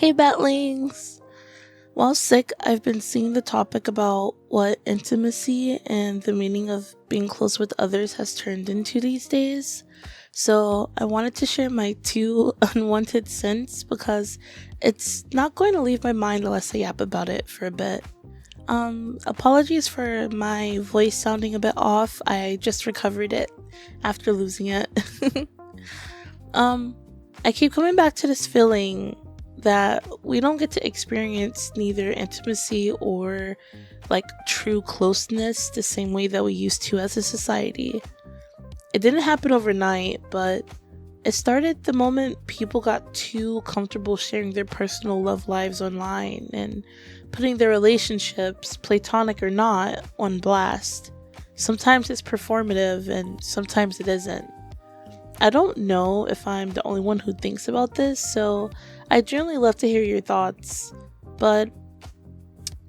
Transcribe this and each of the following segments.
Hey Batlings! While sick, I've been seeing the topic about what intimacy and the meaning of being close with others has turned into these days. So I wanted to share my two unwanted cents because it's not going to leave my mind unless I yap about it for a bit. Apologies for my voice sounding a bit off. I just recovered it after losing it. um, I keep coming back to this feeling that we don't get to experience neither intimacy or like true closeness the same way that we used to as a society. It didn't happen overnight, but it started the moment people got too comfortable sharing their personal love lives online and putting their relationships, platonic or not, on blast. Sometimes it's performative and sometimes it isn't. I don't know if I'm the only one who thinks about this, so I'd generally love to hear your thoughts. But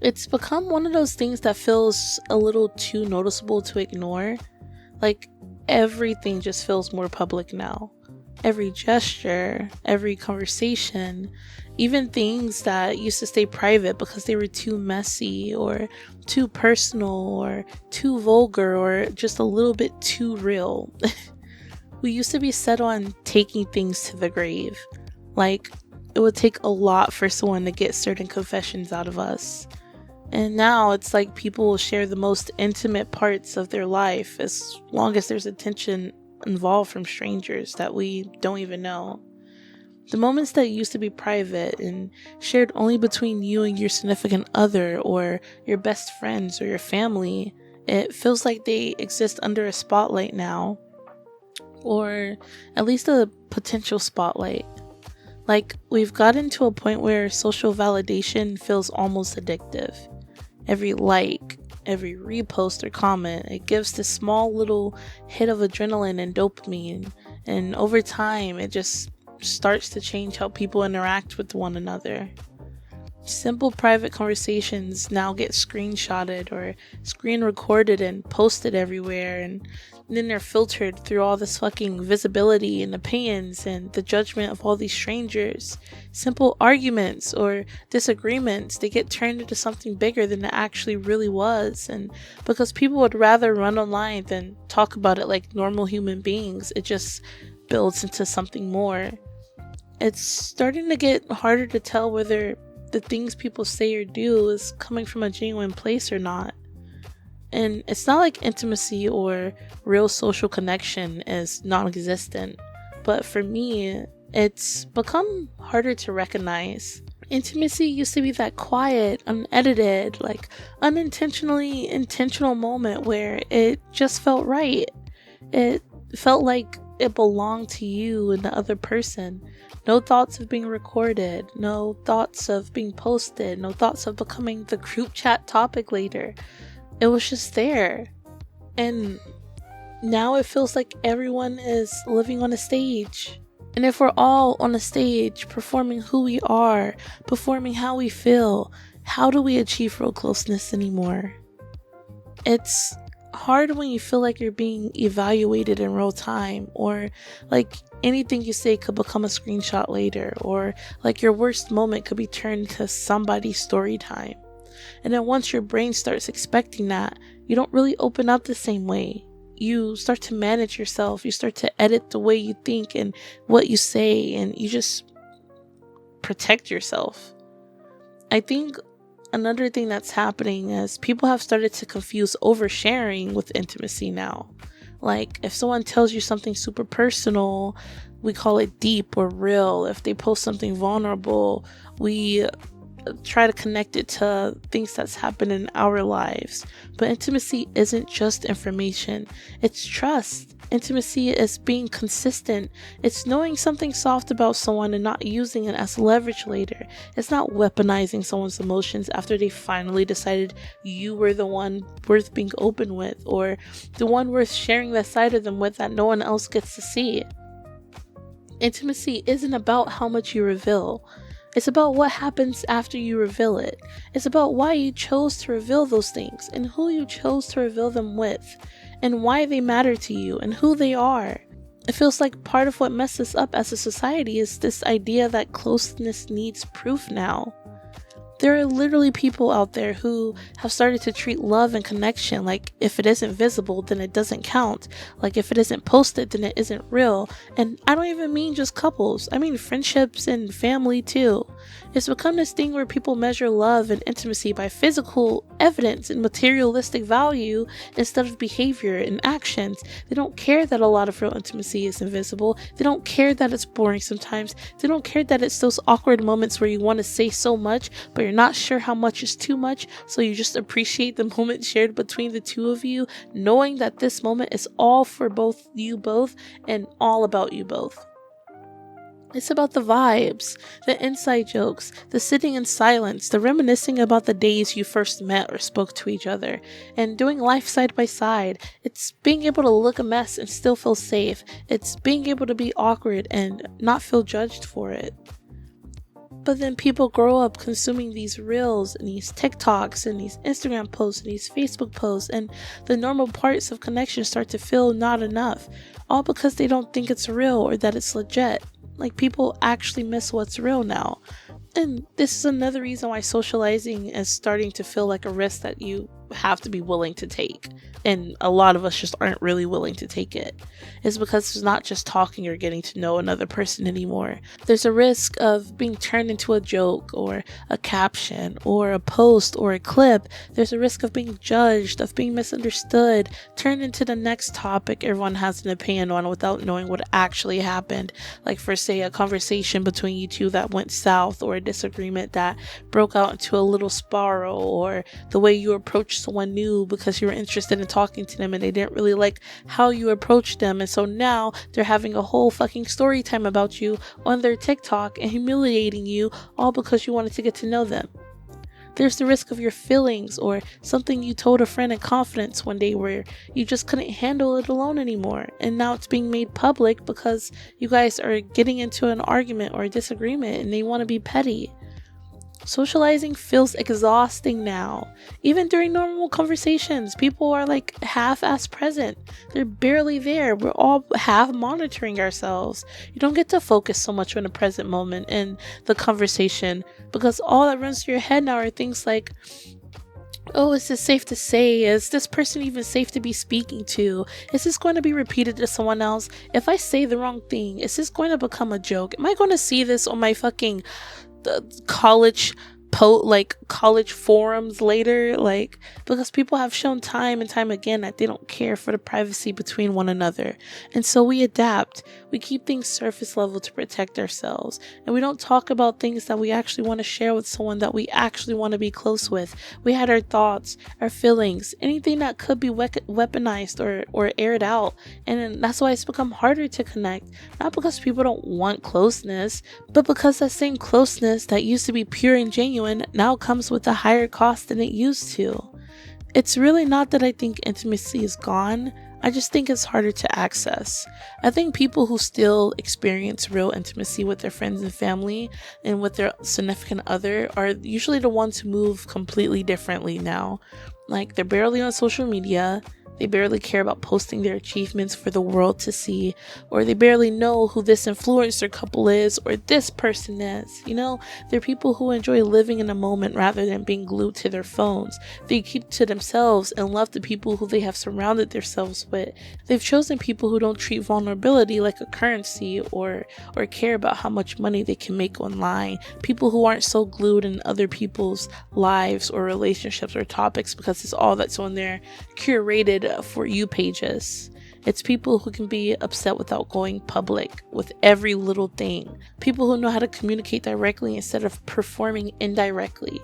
it's become one of those things that feels a little too noticeable to ignore. Like, everything just feels more public now. Every gesture, every conversation, even things that used to stay private because they were too messy or too personal or too vulgar or just a little bit too real. We used to be set on taking things to the grave. Like, it would take a lot for someone to get certain confessions out of us. And now it's like people will share the most intimate parts of their life as long as there's attention involved from strangers that we don't even know. The moments that used to be private and shared only between you and your significant other or your best friends or your family, it feels like they exist under a spotlight now. Or at least a potential spotlight. Like, we've gotten to a point where social validation feels almost addictive. Every like, every repost or comment, it gives this small little hit of adrenaline and dopamine, and over time, it just starts to change how people interact with one another. Simple private conversations now get screenshotted or screen recorded and posted everywhere, and then they're filtered through all this fucking visibility and opinions and the judgment of all these strangers. Simple arguments or disagreements, they get turned into something bigger than it actually really was, and because people would rather run online than talk about it like normal human beings, it just builds into something more. It's starting to get harder to tell whether the things people say or do is coming from a genuine place or not. And it's not like intimacy or real social connection is non-existent, but for me, it's become harder to recognize. Intimacy used to be that quiet, unedited, like unintentionally intentional moment where it just felt right. It felt like it belonged to you and the other person. No thoughts of being recorded, no thoughts of being posted, no thoughts of becoming the group chat topic later. It was just there. And now it feels like everyone is living on a stage. And if we're all on a stage, performing who we are, performing how we feel, how do we achieve real closeness anymore? It's hard when you feel like you're being evaluated in real time, or like anything you say could become a screenshot later, or like your worst moment could be turned to somebody's story time. And then once your brain starts expecting that, you don't really open up the same way. You start to manage yourself, you start to edit the way you think and what you say, and you just protect yourself. I think another thing that's happening is people have started to confuse oversharing with intimacy now. Like, if someone tells you something super personal, we call it deep or real. If they post something vulnerable, we try to connect it to things that's happened in our lives. But intimacy isn't just information, it's trust. Intimacy is being consistent. It's knowing something soft about someone and not using it as leverage later. It's not weaponizing someone's emotions after they finally decided you were the one worth being open with, or the one worth sharing that side of them with that no one else gets to see. Intimacy isn't about how much you reveal. It's about what happens after you reveal it. It's about why you chose to reveal those things and who you chose to reveal them with, and why they matter to you and who they are. It feels like part of what messes us up as a society is this idea that closeness needs proof now. There are literally people out there who have started to treat love and connection like if it isn't visible, then it doesn't count. Like if it isn't posted, then it isn't real. And I don't even mean just couples. I mean friendships and family too. It's become this thing where people measure love and intimacy by physical evidence and materialistic value instead of behavior and actions. They don't care that a lot of real intimacy is invisible. They don't care that it's boring sometimes. They don't care that it's those awkward moments where you want to say so much, but you're not sure how much is too much, so you just appreciate the moment shared between the two of you, knowing that this moment is all for you both and all about you both. It's about the vibes, the inside jokes, the sitting in silence, the reminiscing about the days you first met or spoke to each other, and doing life side by side. It's being able to look a mess and still feel safe. It's being able to be awkward and not feel judged for it. But then people grow up consuming these reels and these TikToks and these Instagram posts and these Facebook posts, and the normal parts of connection start to feel not enough, all because they don't think it's real or that it's legit. Like, people actually miss what's real now. And this is another reason why socializing is starting to feel like a risk that you have to be willing to take. And a lot of us just aren't really willing to take it. It's because it's not just talking or getting to know another person anymore. There's a risk of being turned into a joke or a caption or a post or a clip. There's a risk of being judged, of being misunderstood, turned into the next topic everyone has an opinion on without knowing what actually happened. Like, for say, a conversation between you two that went south, or a disagreement that broke out into a little spiral, or the way you approached someone new because you were interested in talking to them and they didn't really like how you approached them, and so now they're having a whole fucking story time about you on their TikTok and humiliating you all because you wanted to get to know them. There's the risk of your feelings, or something you told a friend in confidence one day where you just couldn't handle it alone anymore, and now it's being made public because you guys are getting into an argument or a disagreement and they want to be petty. Socializing feels exhausting now. Even during normal conversations, people are like half-ass present. They're barely there. We're all half monitoring ourselves. You don't get to focus so much on the present moment in the conversation, because all that runs through your head now are things like, oh, is this safe to say? Is this person even safe to be speaking to? Is this going to be repeated to someone else? If I say the wrong thing, is this going to become a joke? Am I going to see this on my fucking college forums later? Like, because people have shown time and time again that they don't care for the privacy between one another, and so we adapt. We keep things surface level to protect ourselves, and we don't talk about things that we actually want to share with someone that we actually want to be close with. We had our thoughts, our feelings, anything that could be weaponized or aired out, and that's why it's become harder to connect. Not because people don't want closeness, but because that same closeness that used to be pure and genuine now comes with a higher cost than it used to. It's really not that I think intimacy is gone. I just think it's harder to access. I think people who still experience real intimacy with their friends and family and with their significant other are usually the ones who move completely differently now. Like, they're barely on social media. They barely care about posting their achievements for the world to see, or they barely know who this influencer couple is or this person is. You know, they're people who enjoy living in a moment rather than being glued to their phones. They keep to themselves and love the people who they have surrounded themselves with. They've chosen people who don't treat vulnerability like a currency or care about how much money they can make online. People who aren't so glued in other people's lives or relationships or topics because it's all that's on their curated For You pages. It's people who can be upset without going public with every little thing. People who know how to communicate directly instead of performing indirectly.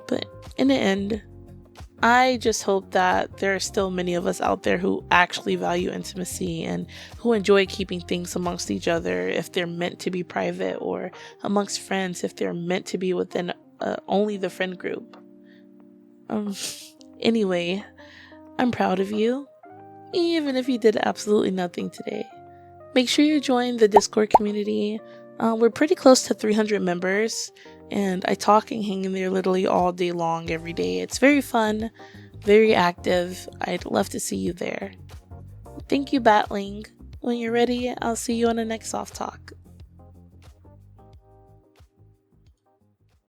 But in the end, I just hope that there are still many of us out there who actually value intimacy and who enjoy keeping things amongst each other if they're meant to be private, or amongst friends if they're meant to be within only the friend group. Anyway, I'm proud of you, even if you did absolutely nothing today. Make sure you join the Discord community. We're pretty close to 300 members, and I talk and hang in there literally all day long, every day. It's very fun, very active. I'd love to see you there. Thank you, Batling. when you're ready, I'll see you on the next soft talk.